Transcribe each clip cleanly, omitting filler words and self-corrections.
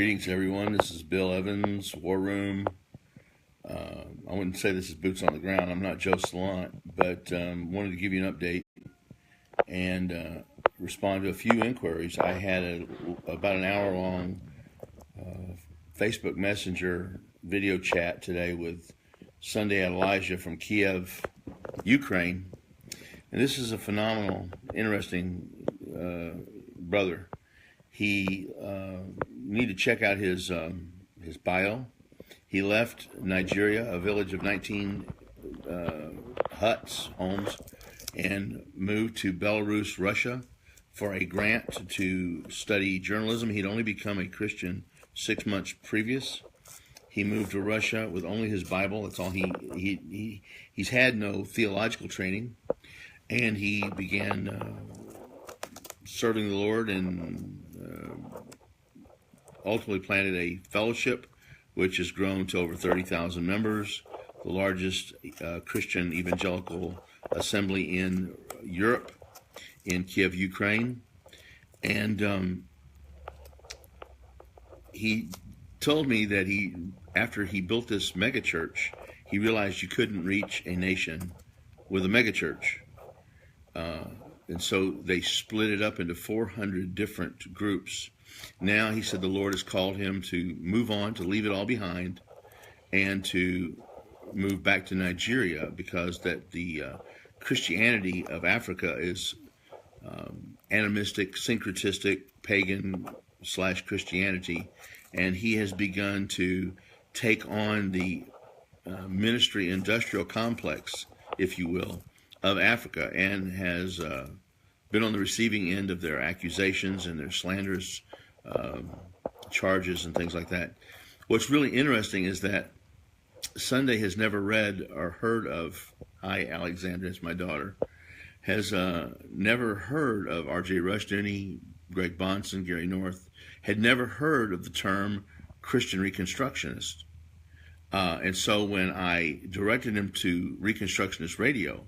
Greetings, everyone. This is Bill Evans, War Room. I wouldn't say this is boots on the ground. I'm not Joe Salant, but wanted to give you an update and respond to a few inquiries. I had about an hour-long Facebook Messenger video chat today with Sunday Adelaja from Kiev, Ukraine. And this is a phenomenal, interesting brother. He need to check out his bio. He left Nigeria, a village of 19 homes, and moved to Belarus, Russia, for a grant to study journalism. He'd only become a Christian 6 months previous. He moved to Russia with only his Bible. That's all he's had no theological training, and he began serving the Lord and ultimately planted a fellowship which has grown to over 30,000 members, the largest Christian evangelical assembly in Europe, in Kiev, Ukraine. And he told me that after he built this megachurch, he realized you couldn't reach a nation with a megachurch. And so they split it up into 400 different groups. Now, he said the Lord has called him to move on, to leave it all behind, and to move back to Nigeria, because that the Christianity of Africa is animistic, syncretistic, pagan/Christianity, and he has begun to take on the ministry industrial complex, if you will, of Africa, and has been on the receiving end of their accusations and their slanderous charges and things like that. What's really interesting is that Sunday has never read or heard of, hi Alexandra, it's my daughter, has never heard of R.J. Rushdoony, Greg Bonson, Gary North, had never heard of the term Christian Reconstructionist. And so when I directed him to Reconstructionist Radio,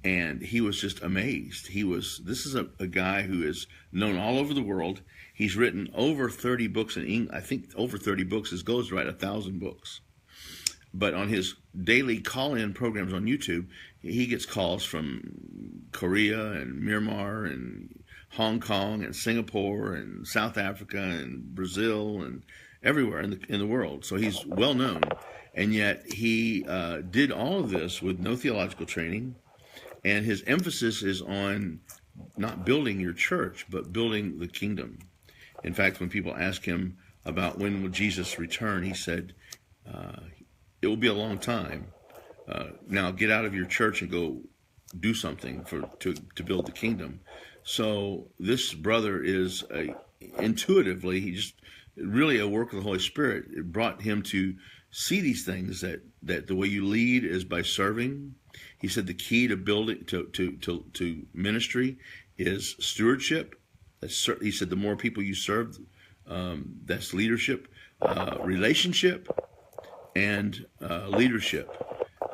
and he was just amazed. This is a guy who is known all over the world. He's written over 30 books in English. I think over 30 books. His goal is to write 1,000 books. But on his daily call-in programs on YouTube, he gets calls from Korea and Myanmar and Hong Kong and Singapore and South Africa and Brazil and everywhere in the world. So he's well known. And yet he did all of this with no theological training. And his emphasis is on not building your church, but building the kingdom. In fact, when people ask him about when will Jesus return, he said, it will be a long time. Now get out of your church and go do something to build the kingdom. So this brother is intuitively, he just really a work of the Holy Spirit. It brought him to see these things, that the way you lead is by serving. He said the key to building to ministry is stewardship. He said the more people you serve, that's leadership, relationship, and leadership.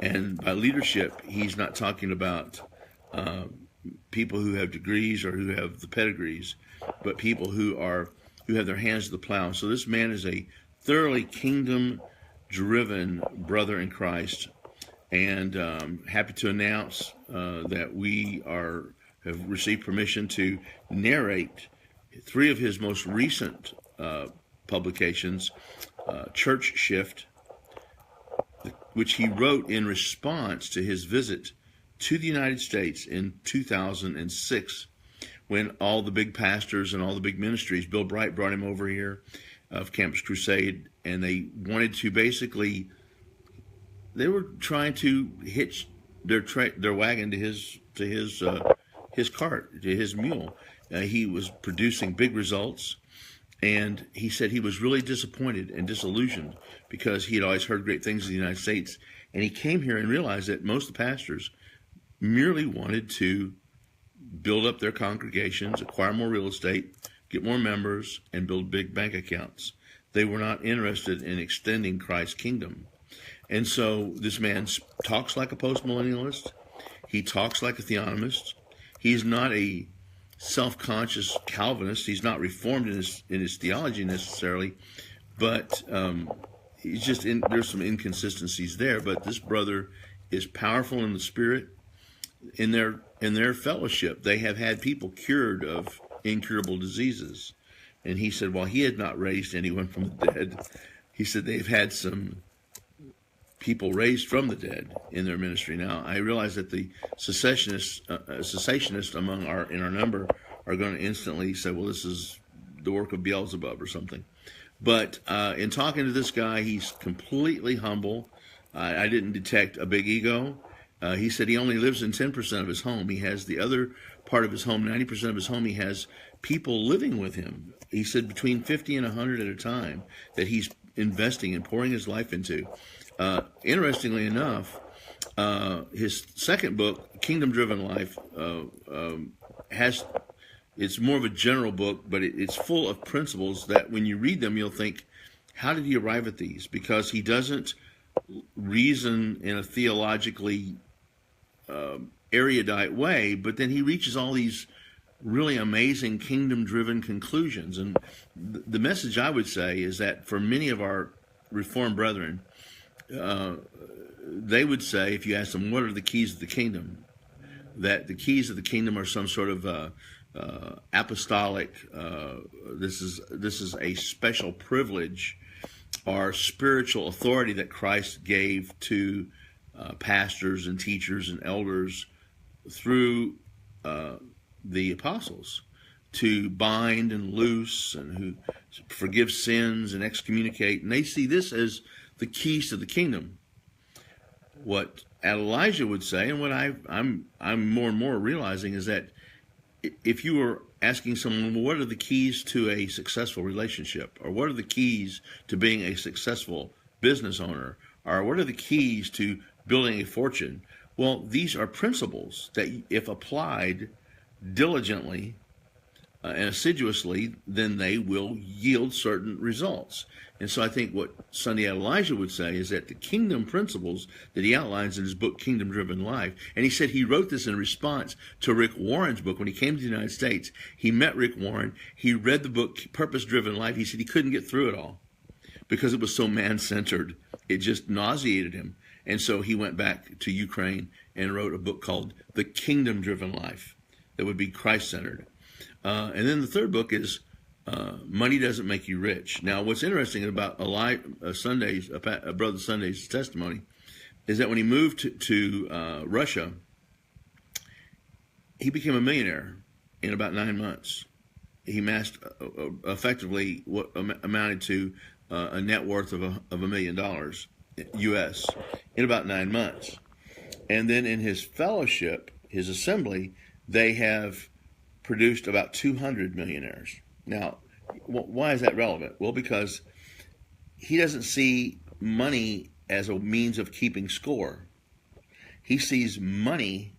And by leadership, he's not talking about people who have degrees or who have the pedigrees, but people who have their hands to the plow. So this man is a thoroughly kingdom-driven brother in Christ. And happy to announce that we have received permission to narrate 3 of his most recent publications, Church Shift, which he wrote in response to his visit to the United States in 2006, when all the big pastors and all the big ministries, Bill Bright brought him over here of Campus Crusade, and they wanted to basically, they were trying to hitch their wagon to his cart, to his mule. He was producing big results, and he said he was really disappointed and disillusioned because he had always heard great things of the United States, and he came here and realized that most of the pastors merely wanted to build up their congregations, acquire more real estate, get more members, and build big bank accounts. They were not interested in extending Christ's kingdom. And so this man talks like a postmillennialist. He talks like a theonomist. He's not a self-conscious Calvinist. He's not reformed in his theology necessarily, but he's just there's some inconsistencies there. But this brother is powerful in the Spirit. In their fellowship, they have had people cured of incurable diseases. And he said, while he had not raised anyone from the dead, he said they've had some people raised from the dead in their ministry. Now, I realize that the cessationists in our number are going to instantly say, well, this is the work of Beelzebub or something. But in talking to this guy, he's completely humble. I didn't detect a big ego. He said he only lives in 10% of his home. He has the other part of his home, 90% of his home, he has people living with him. He said between 50 and 100 at a time that he's investing and pouring his life into. Interestingly enough, his second book, Kingdom Driven Life, it's more of a general book, but it's full of principles that when you read them, you'll think, how did he arrive at these? Because he doesn't reason in a theologically erudite way, but then he reaches all these really amazing kingdom-driven conclusions. And the message I would say is that for many of our Reformed brethren, they would say, if you ask them, what are the keys of the kingdom? That the keys of the kingdom are some sort of apostolic, this is a special privilege or spiritual authority that Christ gave to pastors and teachers and elders through the apostles to bind and loose and who forgive sins and excommunicate. And they see this as the keys to the kingdom. What Adelaja would say, and what I'm more and more realizing, is that if you were asking someone, well, what are the keys to a successful relationship, or what are the keys to being a successful business owner, or what are the keys to building a fortune? Well, these are principles that, if applied diligently and assiduously, then they will yield certain results. And so I think what Sunday Adelaja would say is that the kingdom principles that he outlines in his book, Kingdom Driven Life, and he said he wrote this in response to Rick Warren's book. When he came to the United States, he met Rick Warren. He read the book, Purpose Driven Life. He said he couldn't get through it all because it was so man-centered. It just nauseated him. And so he went back to Ukraine and wrote a book called The Kingdom Driven Life that would be Christ-centered. And then the third book is Money Doesn't Make You Rich. Now, what's interesting about Brother Sunday's testimony is that when he moved to Russia, he became a millionaire in about 9 months. He amassed effectively what amounted to a net worth of $1 million U.S. in about 9 months. And then in his fellowship, his assembly, they have produced about 200 millionaires. Now, why is that relevant? Well, because he doesn't see money as a means of keeping score. He sees money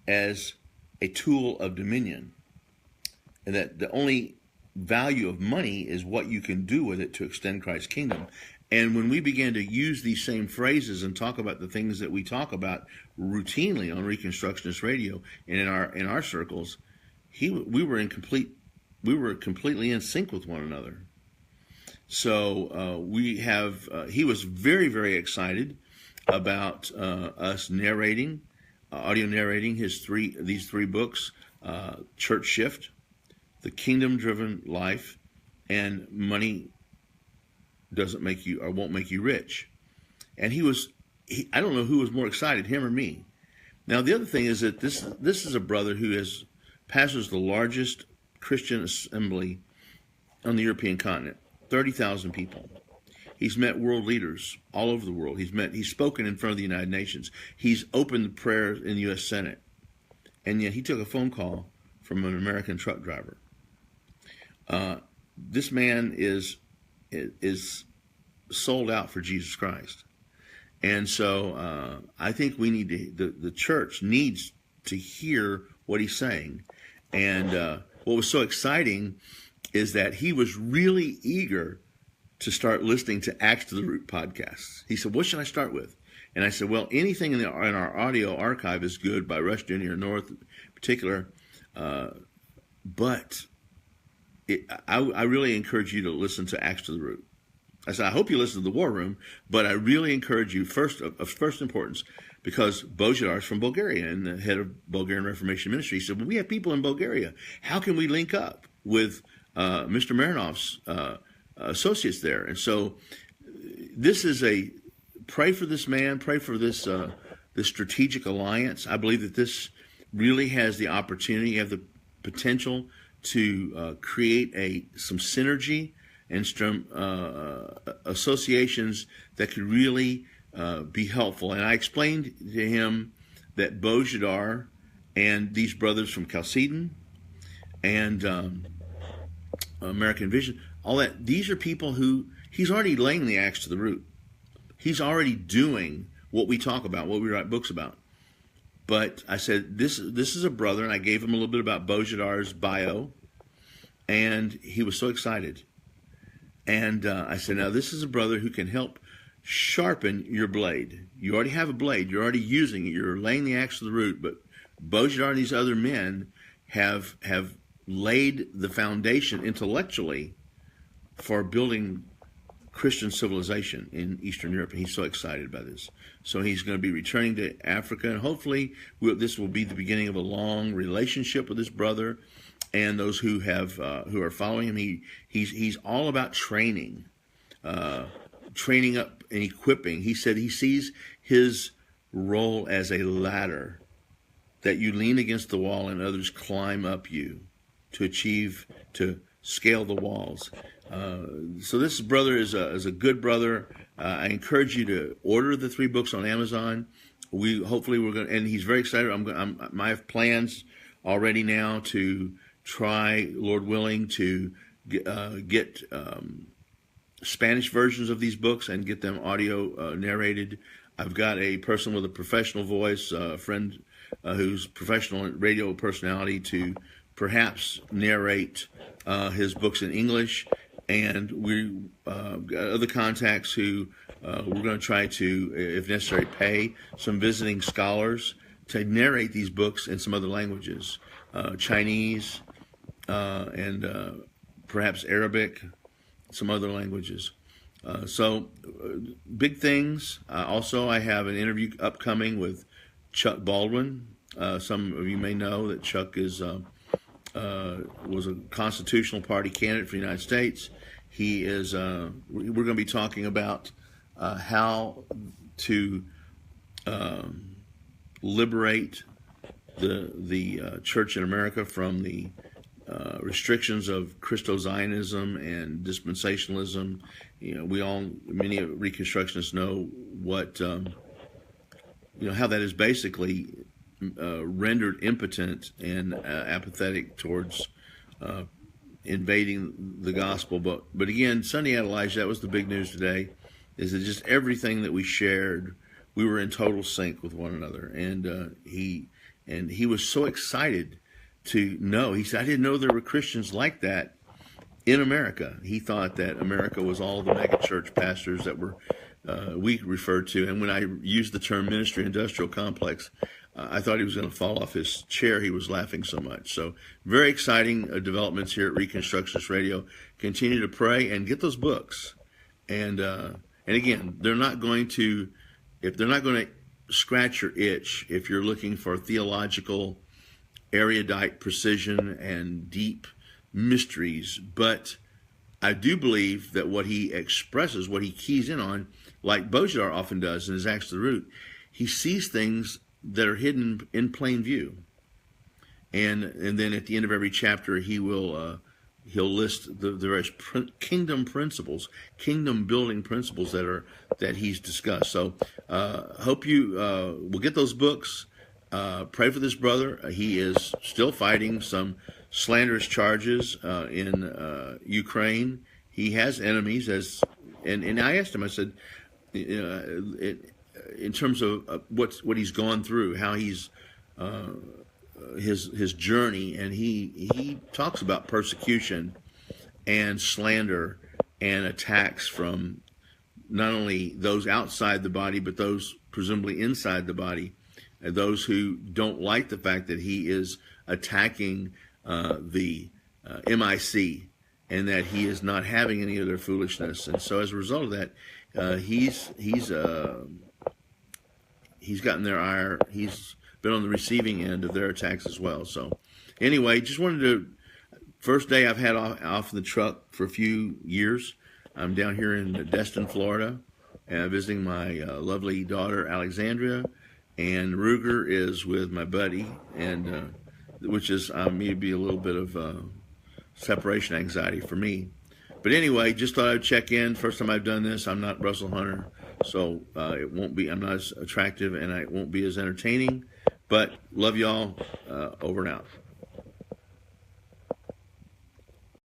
as a tool of dominion, and that the only value of money is what you can do with it to extend Christ's kingdom. And when we began to use these same phrases and talk about the things that we talk about routinely on Reconstructionist Radio and in our circles, we were completely in sync with one another. So he was very, very excited about us narrating, audio narrating these three books, Church Shift, The Kingdom Driven Life, and Money Doesn't Make You or Won't Make You Rich. And I don't know who was more excited, him or me. Now, the other thing is that this is a brother who pastors the largest Christian assembly on the European continent, 30,000 people. He's met world leaders all over the world. He's spoken in front of the United Nations. He's opened the prayers in the U.S. Senate. And yet he took a phone call from an American truck driver. This man is sold out for Jesus Christ. And so I think the church needs to hear what he's saying. And what was so exciting is that he was really eager to start listening to Acts to the Root podcasts. He said, what should I start with? And I said, well, anything in our audio archive is good by Rush Jr. North in particular. But I really encourage you to listen to Acts to the Root. I said, I hope you listen to the War Room, but I really encourage you, first importance, because Bozhidar is from Bulgaria and the head of Bulgarian Reformation Ministry. He said, well, we have people in Bulgaria. How can we link up with Mr. Marinov's associates there? And so this is pray for this man, pray for this strategic alliance. I believe that this really has the opportunity, have the potential to create some synergy and some associations that could really be helpful. And I explained to him that Bozhidar and these brothers from Chalcedon and American Vision, all that, these are people who he's already laying the axe to the root. He's already doing what we talk about, what we write books about. But I said, this is a brother, and I gave him a little bit about Bozhidar's bio, and he was so excited. And I said, now this is a brother who can help sharpen your blade. You already have a blade. You're already using it. You're laying the axe to the root. But Bozhidar and these other men have laid the foundation intellectually for building Christian civilization in Eastern Europe, and he's so excited about this. So he's going to be returning to Africa, and hopefully this will be the beginning of a long relationship with this brother and those who are following him. He's all about training up and equipping. He said he sees his role as a ladder that you lean against the wall and others climb up you to scale the walls. So this brother is a good brother. I encourage you to order the 3 books on Amazon. We're going, and he's very excited. I have plans already now to try, Lord willing, to get Spanish versions of these books and get them audio narrated. I've got a person with a professional voice, a friend who's professional radio personality, to perhaps narrate his books in English. And we got other contacts who we're going to try to, if necessary, pay some visiting scholars to narrate these books in some other languages, Chinese and perhaps Arabic, some other languages. So big things. Also, I have an interview upcoming with Chuck Baldwin. Some of you may know that Chuck was a Constitutional Party candidate for the United States. He is. We're going to be talking about how to liberate the church in America from the restrictions of Christo-Zionism and dispensationalism. Many Reconstructionists know what how that is basically rendered impotent and apathetic towards invading the gospel. But again, Sunday Adelaja, that was the big news today, is that just everything that we shared, we were in total sync with one another. And he was so excited to know. He said, I didn't know there were Christians like that in America. He thought that America was all the mega church pastors that were we referred to. And when I used the term ministry industrial complex, I thought he was going to fall off his chair. He was laughing so much. So very exciting developments here at Reconstructionist Radio. Continue to pray and get those books. And again, they're not going to scratch your itch if you're looking for theological, erudite precision and deep mysteries. But I do believe that what he expresses, what he keys in on, like Bozhidar often does in his Acts to the Root, he sees things that are hidden in plain view. And then at the end of every chapter, he'll list the various kingdom principles, kingdom building principles that he's discussed. So hope you will get those books. Pray for this brother. He is still fighting some slanderous charges in Ukraine. He has enemies, and I asked him. I said, in terms of what he's gone through, how he's his journey, and he talks about persecution and slander and attacks from not only those outside the body, but those presumably inside the body, those who don't like the fact that he is attacking the MIC, and that he is not having any of their foolishness. And so as a result of that, he's gotten their ire. He's been on the receiving end of their attacks as well. So anyway, just wanted to, first day I've had off the truck for a few years. I'm down here in Destin, Florida, visiting my lovely daughter, Alexandria, and Ruger is with my buddy, and which is maybe a little bit of separation anxiety for me. But anyway, just thought I'd check in. First time I've done this. I'm not Russell Hunter, so it won't be. I'm not as attractive, and it won't be as entertaining. But love y'all. Over and out.